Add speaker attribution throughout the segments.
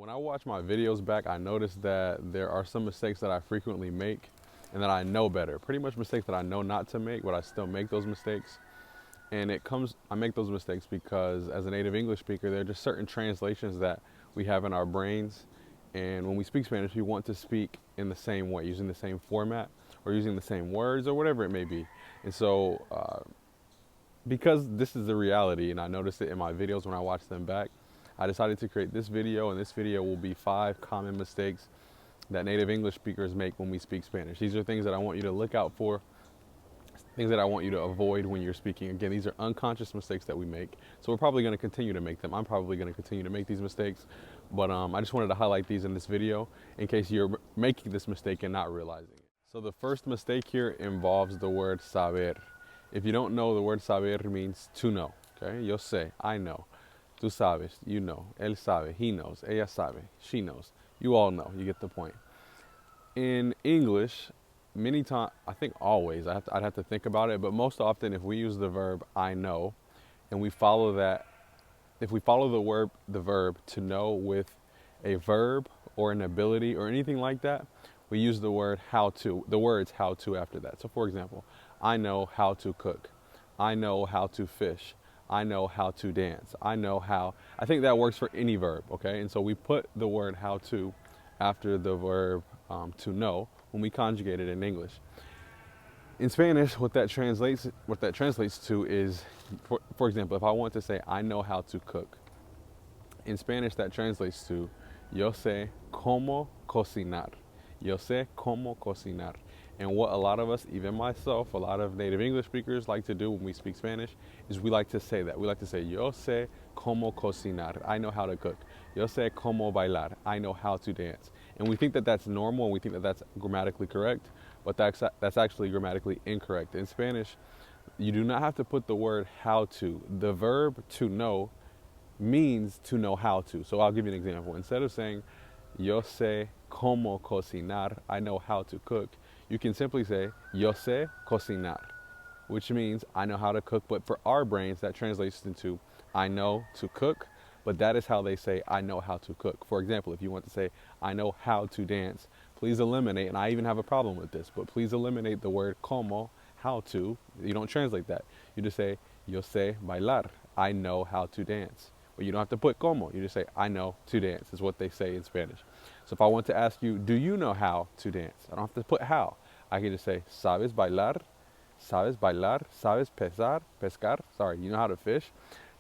Speaker 1: When I watch my videos back, I notice that there are some mistakes that I frequently make and that I know better. Pretty much mistakes that I know not to make, but I still make those mistakes. And I make those mistakes because as a native English speaker, there are just certain translations that we have in our brains. And when we speak Spanish, we want to speak in the same way, using the same format or using the same words or whatever it may be. And so, because this is the reality, and I noticed it in my videos when I watch them back, I decided to create this video, and this video will be 5 common mistakes that native English speakers make when we speak Spanish. These are things that I want you to look out for, things that I want you to avoid when you're speaking. Again, these are unconscious mistakes that we make, so we're probably going to continue to make them. I'm probably going to continue to make these mistakes, but I just wanted to highlight these in this video in case you're making this mistake and not realizing it. So the first mistake here involves the word saber. If you don't know, the word saber means to know. Okay, yo sé, I know. Tú sabes, you know. Él sabe, he knows. Ella sabe, she knows. You all know, you get the point. In English, many times, I think always, I'd have to think about it, but most often if we use the verb I know, and we follow that, if we follow the verb to know with a verb or an ability or anything like that, we use the words how to after that. So for example, I know how to cook. I know how to fish. I know how to dance. I think that works for any verb, okay? And so we put the word how to after the verb to know when we conjugate it in English. In Spanish, what that translates to is, for example, if I want to say I know how to cook, in Spanish that translates to yo sé cómo cocinar. Yo sé cómo cocinar. And what a lot of us, even myself, a lot of native English speakers like to do when we speak Spanish is we like to say that. We like to say, yo sé cómo cocinar. I know how to cook. Yo sé cómo bailar. I know how to dance. And we think that that's normal and we think that that's grammatically correct, but that's actually grammatically incorrect. In Spanish, you do not have to put the word how to. The verb to know means to know how to. So I'll give you an example. Instead of saying, yo sé cómo cocinar, I know how to cook, you can simply say, yo sé cocinar, which means I know how to cook, but for our brains, that translates into I know to cook, but that is how they say I know how to cook. For example, if you want to say I know how to dance, please eliminate, and I even have a problem with this, but please eliminate the word cómo, how to. You don't translate that. You just say, yo sé bailar, I know how to dance. But you don't have to put cómo, you just say I know to dance, is what they say in Spanish. So if I want to ask you, do you know how to dance? I don't have to put how. I can just say, ¿sabes bailar? ¿Sabes bailar? ¿Sabes pescar? Sorry, you know how to fish?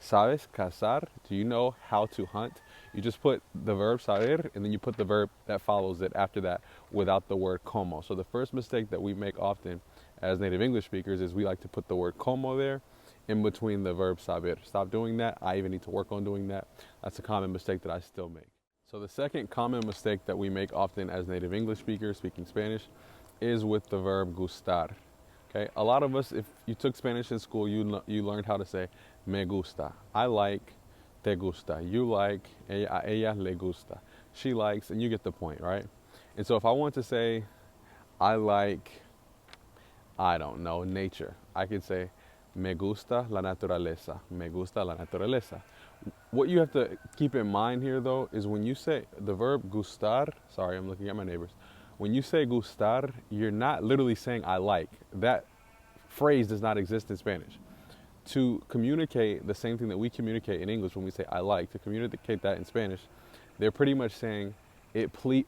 Speaker 1: ¿Sabes cazar? Do you know how to hunt? You just put the verb saber, and then you put the verb that follows it after that without the word como. So the first mistake that we make often as native English speakers is we like to put the word como there in between the verb saber. Stop doing that. I even need to work on doing that. That's a common mistake that I still make. So the second common mistake that we make often as native English speakers speaking Spanish is with the verb gustar. Okay, a lot of us, if you took Spanish in school, you learned how to say me gusta. I like, te gusta. You like, a ella le gusta. She likes, and you get the point, right? And so if I want to say I like, I don't know, nature, I could say me gusta la naturaleza. Me gusta la naturaleza. What you have to keep in mind here, though, is when you say the verb gustar, sorry, I'm looking at my neighbors. When you say gustar, you're not literally saying I like. That phrase does not exist in Spanish. To communicate the same thing that we communicate in English when we say I like, to communicate that in Spanish, they're pretty much saying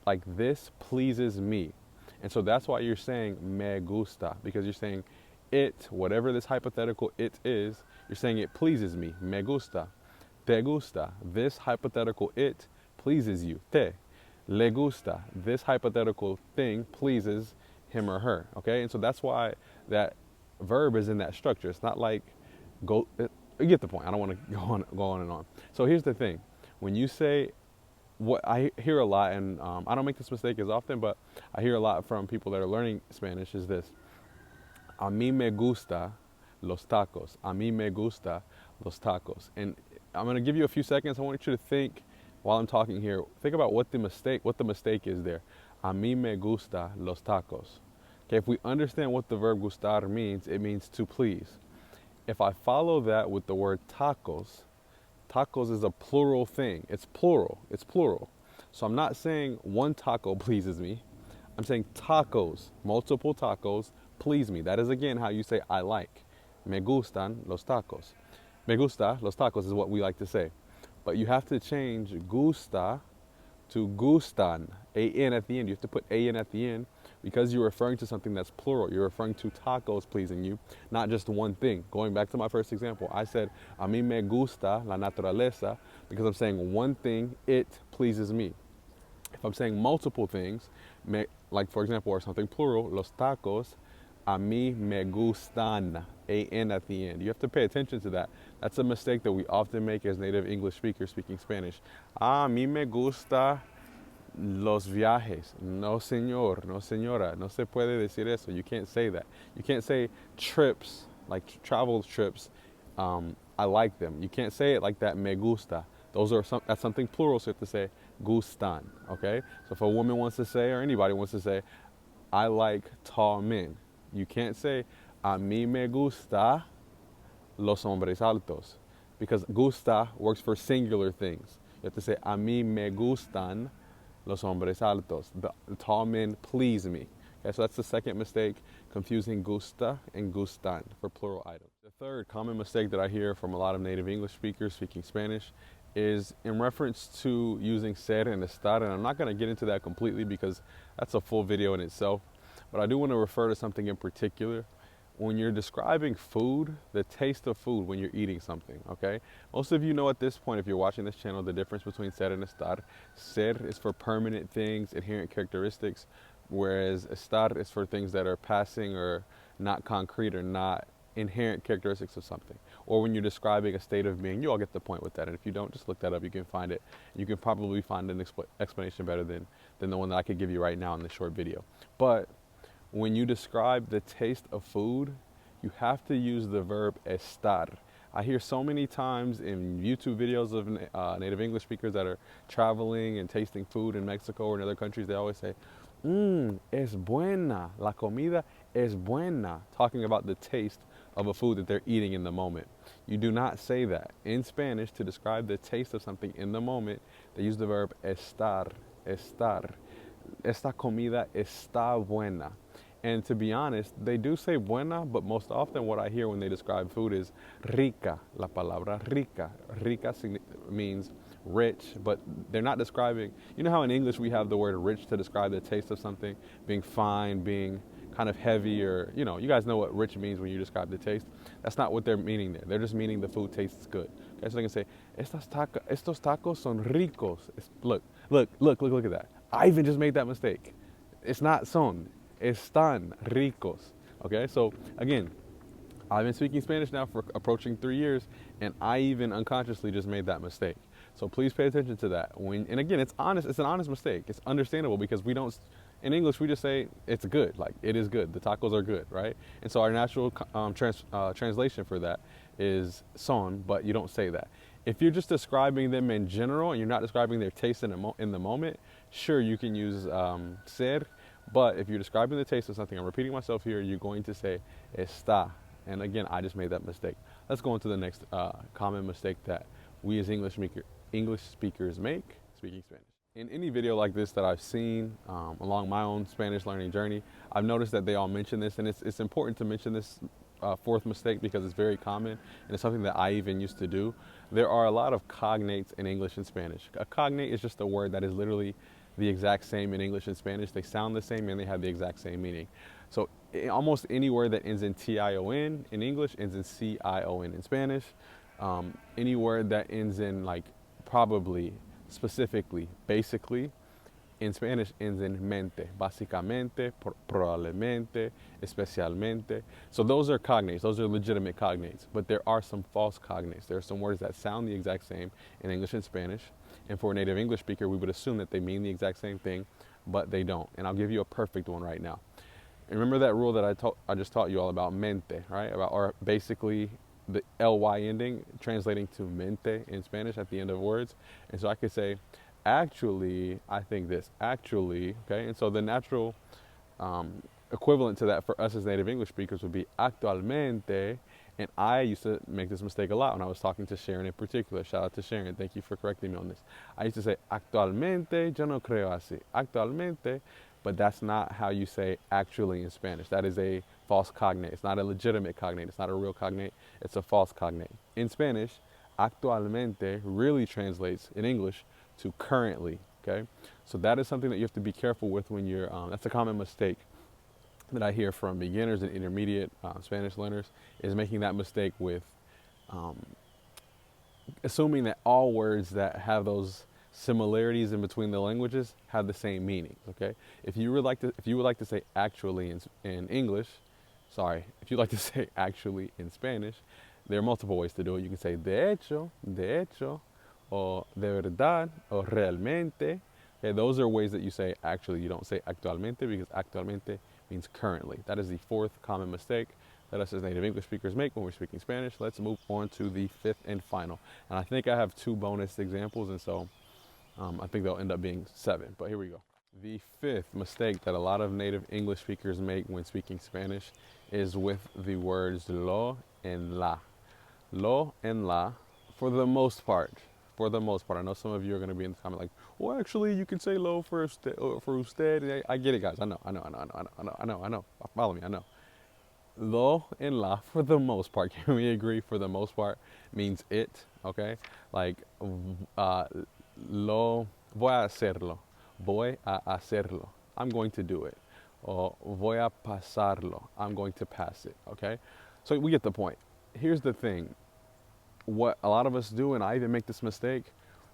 Speaker 1: like this pleases me. And so that's why you're saying me gusta, because you're saying it, whatever this hypothetical it is, you're saying it pleases me, me gusta. Te gusta, this hypothetical it pleases you, te. Le gusta, this hypothetical thing pleases him or her, okay? And so that's why that verb is in that structure. It's not like you get the point. I don't want to go on and on. So here's the thing. When you say, what I hear a lot, and I don't make this mistake as often, but I hear a lot from people that are learning Spanish is this. A mí me gusta los tacos. A mí me gusta los tacos. And I'm going to give you a few seconds. I want you to think while I'm talking here. Think about what the mistake is there. A mí me gusta los tacos. Okay, if we understand what the verb gustar means, it means to please. If I follow that with the word tacos, tacos is a plural thing. It's plural. So I'm not saying one taco pleases me. I'm saying tacos, multiple tacos, please me. That is again how you say I like. Me gustan los tacos. Me gusta los tacos is what we like to say. But you have to change gusta to gustan, A-N at the end. You have to put A-N at the end because you're referring to something that's plural. You're referring to tacos pleasing you, not just one thing. Going back to my first example, I said, a mí me gusta la naturaleza because I'm saying one thing, it pleases me. If I'm saying multiple things, like for example, or something plural, los tacos, a mí me gustan, A-N at the end. You have to pay attention to that. That's a mistake that we often make as native English speakers speaking Spanish. A mí me gusta los viajes. No, señor, no, señora. No se puede decir eso. You can't say that. You can't say trips, like travel trips. I like them. You can't say it like that, me gusta. That's something plural, so you have to say gustan, okay? So if a woman wants to say, or anybody wants to say, I like tall men, you can't say, a mí me gusta los hombres altos, because gusta works for singular things. You have to say, a mí me gustan los hombres altos. The tall men please me. Okay, so that's the second mistake, confusing gusta and gustan for plural items. The third common mistake that I hear from a lot of native English speakers speaking Spanish is in reference to using ser and estar, and I'm not going to get into that completely because that's a full video in itself, but I do want to refer to something in particular. When you're describing food, the taste of food when you're eating something, okay? Most of you know at this point, if you're watching this channel, the difference between ser and estar. Ser is for permanent things, inherent characteristics, whereas estar is for things that are passing or not concrete or not inherent characteristics of something. Or when you're describing a state of being, you all get the point with that. And if you don't, just look that up. You can find it. You can probably find an explanation better than the one that I could give you right now in this short video. But when you describe the taste of food, you have to use the verb estar. I hear so many times in YouTube videos of native English speakers that are traveling and tasting food in Mexico or in other countries, they always say, es buena, la comida es buena, talking about the taste of a food that they're eating in the moment. You do not say that. In Spanish, to describe the taste of something in the moment, they use the verb estar, estar. Esta comida está buena. And to be honest, they do say buena, but most often what I hear when they describe food is rica, la palabra rica. Rica means rich, but they're not describing, you know how in English we have the word rich to describe the taste of something, being fine, being kind of heavy, or, you know, you guys know what rich means when you describe the taste. That's not what they're meaning there. They're just meaning the food tastes good. Okay, so they can say, estos tacos son ricos. Look at that. I even just made that mistake. It's not son, están ricos. Okay, so again, I've been speaking Spanish now for approaching 3 years, and I even unconsciously just made that mistake. So please pay attention to that. And again, it's honest. It's an honest mistake. It's understandable because we don't. In English, we just say it's good. Like, it is good. The tacos are good, right? And so our natural translation for that is son, but you don't say that. If you're just describing them in general and you're not describing their taste in the moment, sure, you can use ser. But if you're describing the taste of something, I'm repeating myself here, you're going to say está. And again, I just made that mistake. Let's go on to the next common mistake that we as English speakers make speaking Spanish. In any video like this that I've seen along my own Spanish learning journey, I've noticed that they all mention this, and it's important to mention this fourth mistake because it's very common, and it's something that I even used to do. There are a lot of cognates in English and Spanish. A cognate is just a word that is literally the exact same in English and Spanish. They sound the same and they have the exact same meaning. So almost any word that ends in T-I-O-N in English ends in C-I-O-N in Spanish. Any word that ends in like probably, specifically, basically, in Spanish ends in mente, básicamente, probablemente, especialmente. So those are cognates, those are legitimate cognates, but there are some false cognates. There are some words that sound the exact same in English and Spanish, and for a native English speaker, we would assume that they mean the exact same thing, but they don't. And I'll give you a perfect one right now. And remember that rule that I just taught you all about mente, right? Or basically the ly ending translating to mente in Spanish at the end of words. And so I could say, actually, I think this, actually, okay? And so the natural equivalent to that for us as native English speakers would be actualmente, And I used to make this mistake a lot when I was talking to Sharon in particular. Shout out to Sharon. Thank you for correcting me on this. I used to say, actualmente yo no creo así. Actualmente, but that's not how you say actually in Spanish. That is a false cognate. It's not a legitimate cognate. It's not a real cognate. It's a false cognate. In Spanish, actualmente really translates in English to currently, okay? So that is something that you have to be careful with when you're, that's a common mistake that I hear from beginners and intermediate Spanish learners, is making that mistake with assuming that all words that have those similarities in between the languages have the same meaning. Okay, if you would like to say actually in English, if you'd like to say actually in Spanish, there are multiple ways to do it. You can say de hecho, or de verdad, or realmente. Okay, those are ways that you say actually. You don't say actualmente, because actualmente means currently. That is the fourth common mistake that us as native English speakers make when we're speaking Spanish. Let's move on to the fifth and final. And I think I have 2 bonus examples, and so I think they'll end up being 7, but here we go. The fifth mistake that a lot of native English speakers make when speaking Spanish is with the words lo and la. Lo and la, for the most part. For the most part, I know some of you are going to be in the comment like, well, actually, you can say lo for usted. I get it, guys. I know. Follow me, I know. Lo and la, for the most part, can we agree, for the most part, means it, okay? Like, lo voy a hacerlo. Voy a hacerlo. I'm going to do it. Or voy a pasarlo. I'm going to pass it, okay? So we get the point. Here's the thing. What a lot of us do, and I even make this mistake,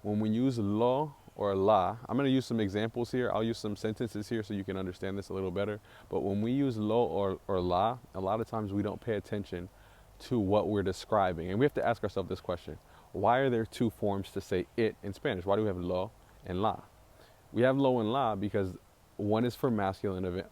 Speaker 1: when we use lo or la, I'm going to use some examples here. I'll use some sentences here so you can understand this a little better. But when we use lo or la, a lot of times we don't pay attention to what we're describing. And we have to ask ourselves this question. Why are there 2 forms to say it in Spanish? Why do we have lo and la? We have lo and la because one is for masculine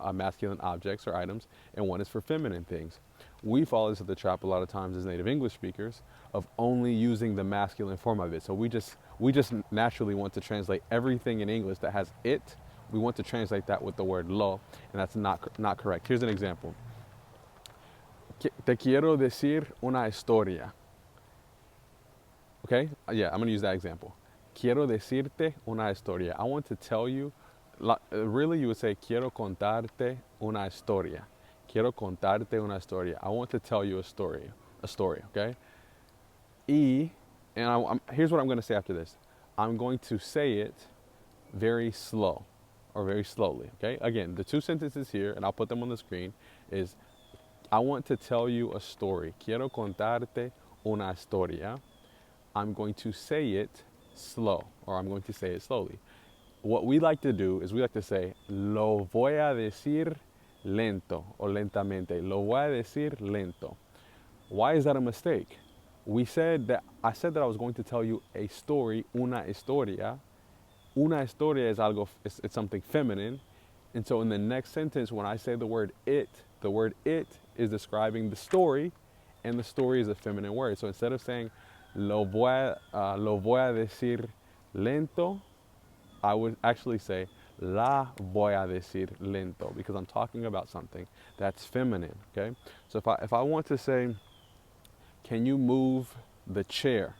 Speaker 1: objects or items, and one is for feminine things. We fall into the trap a lot of times as native English speakers of only using the masculine form of it. So we just naturally want to translate everything in English that has it. We want to translate that with the word lo, and that's not correct. Here's an example. Te quiero decir una historia. Okay? Yeah, I'm going to use that example. Quiero decirte una historia. I want to tell you, really you would say quiero contarte una historia. Quiero contarte una historia. I want to tell you a story, okay? Here's what I'm going to say after this. I'm going to say it very slow, or very slowly, okay? Again, the 2 sentences here, and I'll put them on the screen, is I want to tell you a story. Quiero contarte una historia. I'm going to say it slow, or I'm going to say it slowly. What we like to do is we like to say, lo voy a decir lento o lentamente. Lo voy a decir lento. Why is that a mistake? I said that I was going to tell you a story, una historia. Una historia is algo, it's something feminine. And so in the next sentence, when I say the word it is describing the story, and the story is a feminine word. So instead of saying lo voy a decir lento, I would actually say la voy a decir lento, because I'm talking about something that's feminine, okay? So if I want to say, can you move the chair?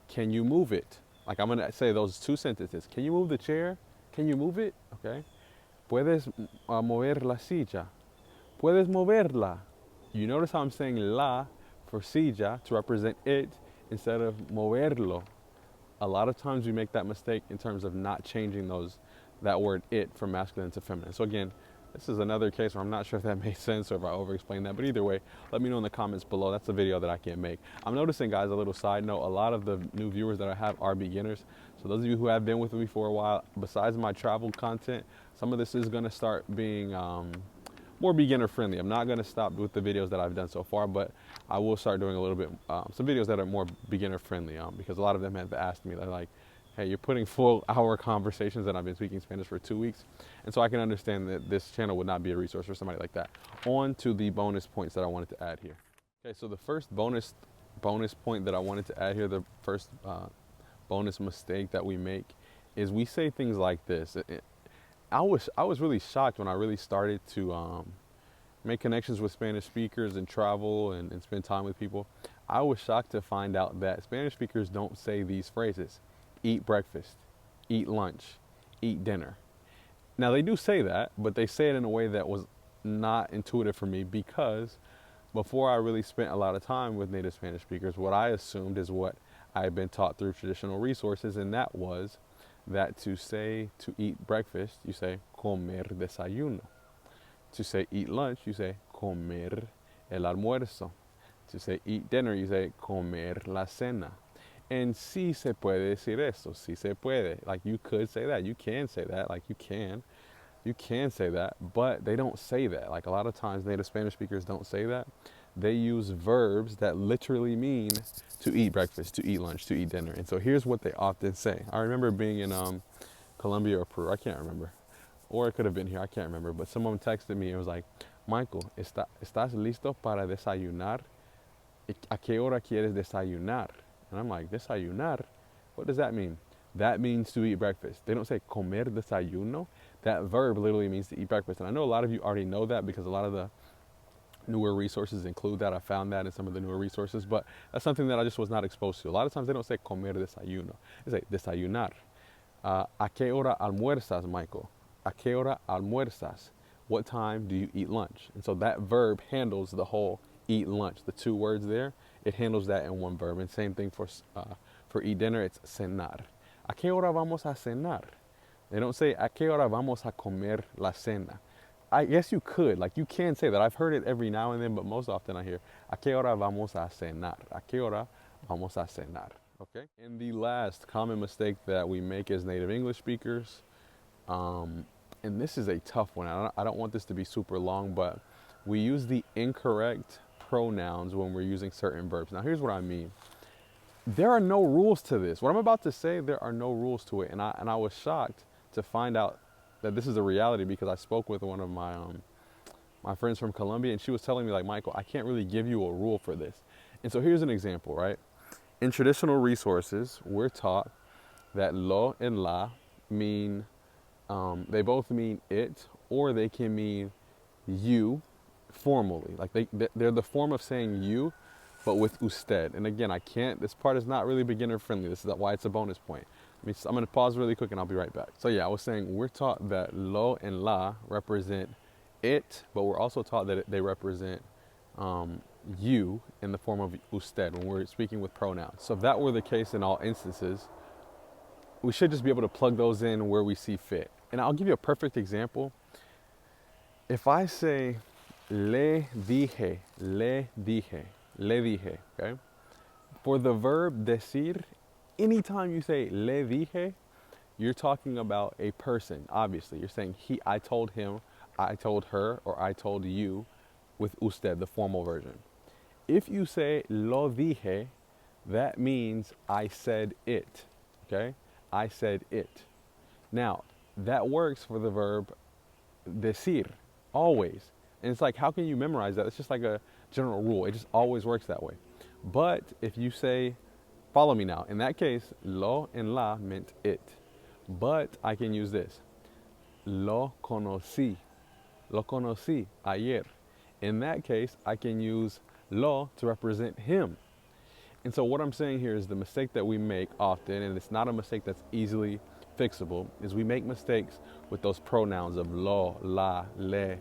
Speaker 1: Can you move it? Like, I'm going to say those 2 sentences. Can you move the chair? Can you move it? Okay. Puedes mover la silla. Puedes moverla. You notice how I'm saying la for silla to represent it instead of moverlo. A lot of times we make that mistake in terms of not changing that word it from masculine to feminine. So again, this is another case where I'm not sure if that made sense or if I over-explained that, but either way, let me know in the comments below. That's a video that I can't make. I'm noticing, guys, a little side note, a lot of the new viewers that I have are beginners. So those of you who have been with me for a while, besides my travel content, some of this is going to start being more beginner friendly. I'm not going to stop with the videos that I've done so far, but I will start doing a little bit, some videos that are more beginner friendly, because a lot of them have asked me, they're like, hey, you're putting full hour conversations and I've been speaking Spanish for 2 weeks. And so I can understand that this channel would not be a resource for somebody like that. On to the bonus points that I wanted to add here. Okay, so the first bonus point that I wanted to add here, the first bonus mistake that we make is we say things like this. I was really shocked when I really started to make connections with Spanish speakers and travel and spend time with people, I was shocked to find out that Spanish speakers don't say these phrases: eat breakfast, eat lunch, eat dinner. Now they do say that, but they say it in a way that was not intuitive for me, because before I really spent a lot of time with native Spanish speakers, what I assumed is what I had been taught through traditional resources, and that was that to say to eat breakfast, you say comer desayuno. To say eat lunch, you say comer el almuerzo. To say eat dinner, you say comer la cena. And sí se puede decir eso, sí se puede. Like, you could say that, you can say that, like you can say that, but they don't say that. Like, a lot of times native Spanish speakers don't say that. They use verbs that literally mean to eat breakfast, to eat lunch, to eat dinner. And so here's what they often say. I remember being in Colombia or Peru, I can't remember. Or it could have been here, I can't remember. But someone texted me and was like, Michael, ¿estás listo para desayunar? ¿A qué hora quieres desayunar? And I'm like, desayunar? What does that mean? That means to eat breakfast. They don't say comer desayuno. That verb literally means to eat breakfast. And I know a lot of you already know that, because a lot of the newer resources include that. I found that in some of the newer resources, but that's something that I just was not exposed to. A lot of times they don't say comer desayuno. They say desayunar. ¿A qué hora almuerzas, Michael? ¿A qué hora almuerzas? What time do you eat lunch? And so that verb handles the whole eat lunch. The two words there, it handles that in one verb. And same thing for eat dinner, it's cenar. ¿A qué hora vamos a cenar? They don't say ¿a qué hora vamos a comer la cena? I guess you could, like you can say that. I've heard it every now and then, but most often I hear ¿a qué hora vamos a cenar? ¿A qué hora vamos a cenar? Okay. And the last common mistake that we make as native English speakers, and this is a tough one. I don't want this to be super long, but we use the incorrect pronouns when we're using certain verbs. Now, here's what I mean. There are no rules to this. What I'm about to say, there are no rules to it. And I was shocked to find out that this is a reality, because I spoke with one of my friends from Colombia, and she was telling me, like, Michael, I can't really give you a rule for this. And so here's an example, right? In traditional resources, we're taught that lo and la mean, they both mean it, or they can mean you formally. Like they're the form of saying you, but with usted. And again, this part is not really beginner friendly. This is why it's a bonus point. I'm going to pause really quick and I'll be right back. So yeah, I was saying we're taught that lo and la represent it, but we're also taught that they represent you in the form of usted when we're speaking with pronouns. So if that were the case in all instances, we should just be able to plug those in where we see fit. And I'll give you a perfect example. If I say le dije, okay? For the verb decir, anytime you say le dije, you're talking about a person, obviously. You're saying I told him, I told her, or I told you with usted, the formal version. If you say lo dije, that means I said it, okay? I said it. Now, that works for the verb decir, always. And it's like, how can you memorize that? It's just like a general rule. It just always works that way. But if you say, follow me now, in that case, lo and la meant it. But I can use this. Lo conocí ayer. In that case, I can use lo to represent him. And so what I'm saying here is the mistake that we make often, and it's not a mistake that's easily fixable, is we make mistakes with those pronouns of lo, la, le.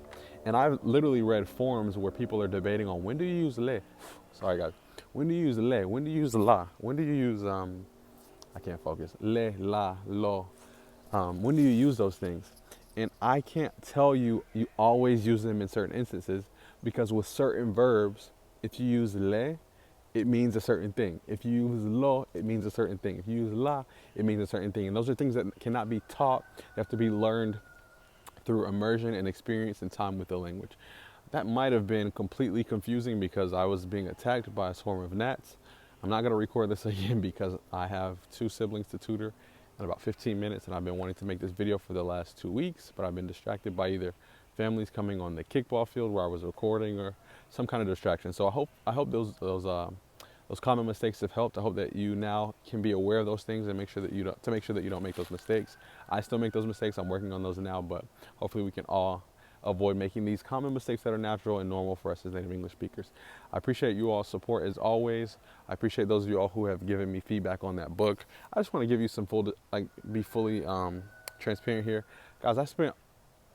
Speaker 1: And I've literally read forums where people are debating on, when do you use le? Sorry guys. When do you use le? When do you use la? When do you use, I can't focus, le, la, lo? When do you use those things? And I can't tell you always use them in certain instances, because with certain verbs, if you use le, it means a certain thing. If you use lo, it means a certain thing. If you use la, it means a certain thing. And those are things that cannot be taught. They have to be learned through immersion and experience and time with the language. That might have been completely confusing because I was being attacked by a swarm of gnats. I'm not going to record this again because I have 2 siblings to tutor in about 15 minutes, and I've been wanting to make this video for the last 2 weeks, but I've been distracted by either families coming on the kickball field where I was recording or some kind of distraction. So I hope those common mistakes have helped. I hope that you now can be aware of those things and make sure that you don't make those mistakes. I still make those mistakes. I'm working on those now, but hopefully we can all avoid making these common mistakes that are natural and normal for us as native English speakers. I appreciate you all's support as always. I appreciate those of you all who have given me feedback on that book. I just want to give you some be fully transparent here. Guys, I spent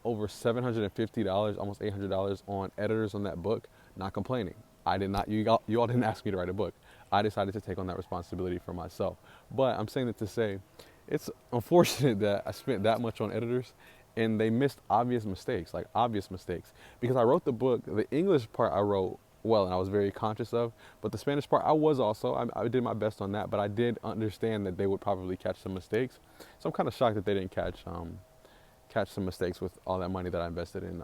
Speaker 1: over $750, almost $800 on editors on that book, not complaining. I did not, you all didn't ask me to write a book. I decided to take on that responsibility for myself. But I'm saying that to say, it's unfortunate that I spent that much on editors and they missed obvious mistakes, because I wrote the book. The English part I wrote well and I was very conscious of, but the Spanish part I did my best on that, but I did understand that they would probably catch some mistakes. So I'm kind of shocked that they didn't catch some mistakes with all that money that I invested in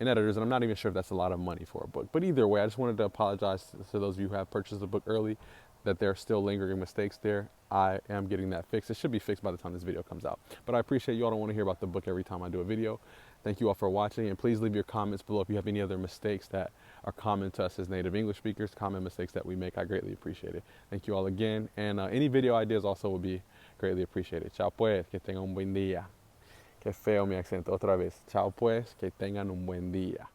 Speaker 1: editors, and I'm not even sure if that's a lot of money for a book. But either way, I just wanted to apologize to those of you who have purchased the book early, that there are still lingering mistakes there. I am getting that fixed. It should be fixed by the time this video comes out. But I appreciate you all don't want to hear about the book every time I do a video. Thank you all for watching, and please leave your comments below if you have any other mistakes that are common to us as native English speakers, common mistakes that we make. I greatly appreciate it. Thank you all again, and any video ideas also would be greatly appreciated. Chao pues, que tengan un buen día. Qué feo mi acento, otra vez. Chao pues, que tengan un buen día.